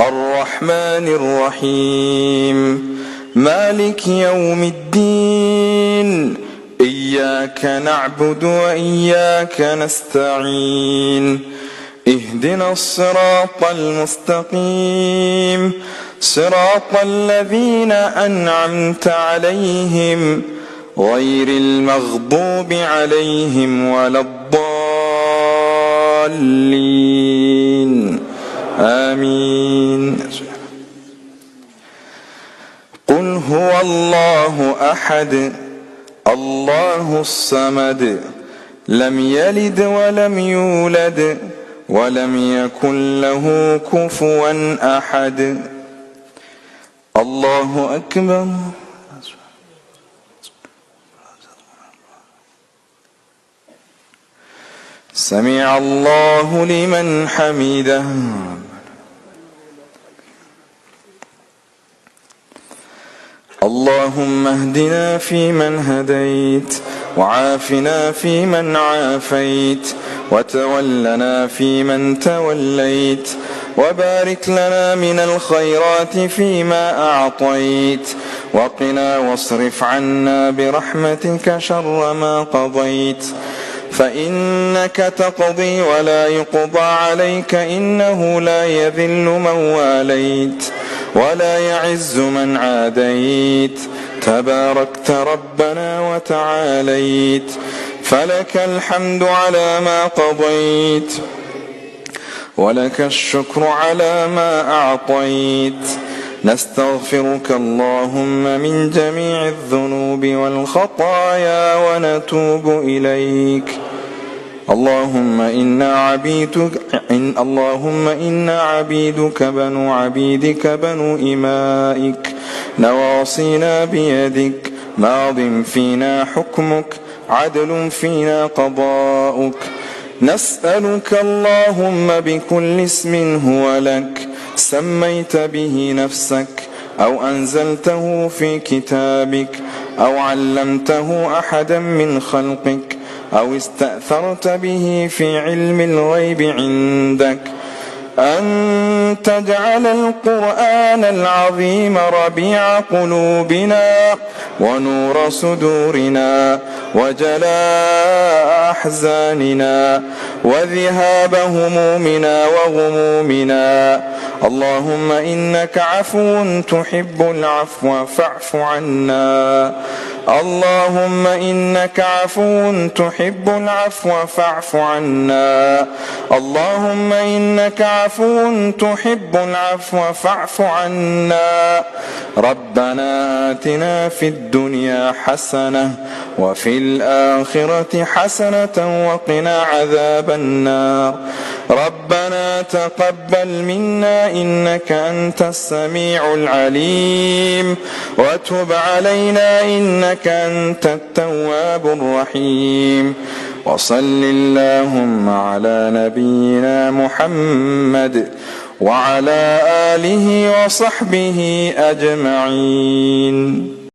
الرحمن الرحيم مالك يوم الدين إياك نعبد وإياك نستعين اهدنا الصراط المستقيم صراط الذين أنعمت عليهم غير المغضوب عليهم ولا الضالين آمين. قل هو الله أحد الله الصمد لم يلد ولم يولد ولم يكن له كفوا أحد. الله أكبر. سمع الله لمن حمده. اللهم اهدنا فيمن هديت وعافنا فيمن عافيت وتولنا فيمن توليت وبارك لنا من الخيرات فيما أعطيت وقنا واصرف عنا برحمتك شر ما قضيت فإنك تقضي ولا يقضى عليك إنه لا يذل من واليت ولا يعز من عاديت تباركت ربنا وتعاليت فلك الحمد على ما قضيت ولك الشكر على ما أعطيت. نستغفرك اللهم من جميع الذنوب والخطايا ونتوب إليك. اللهم إنا عبيدك بنو عبيدك بنو إمائك نواصينا بيدك ماض فينا حكمك عدل فينا قضاؤك. نسألك اللهم بكل اسم هو لك سميت به نفسك أو أنزلته في كتابك أو علمته أحدا من خلقك أو استأثرت به في علم الغيب عندك أن تجعل القرآن العظيم ربيع قلوبنا ونور صدورنا وجلاء أحزاننا وذهاب همومنا وغمومنا. اللهم إنك عفو تحب العفو فاعف عنا. اللهم إنك عفو تحب العفو فاعف عنا. اللهم إنك عفو تحب العفو فاعف عنا. ربنا آتنا في الدنيا حسنة وفي الآخرة حسنة وقنا عذاب النار. ربنا تقبل منا إنك أنت السميع العليم وتب علينا إنك أنت التواب الرحيم. وصل اللهم على نبينا محمد وعلى آله وصحبه أجمعين.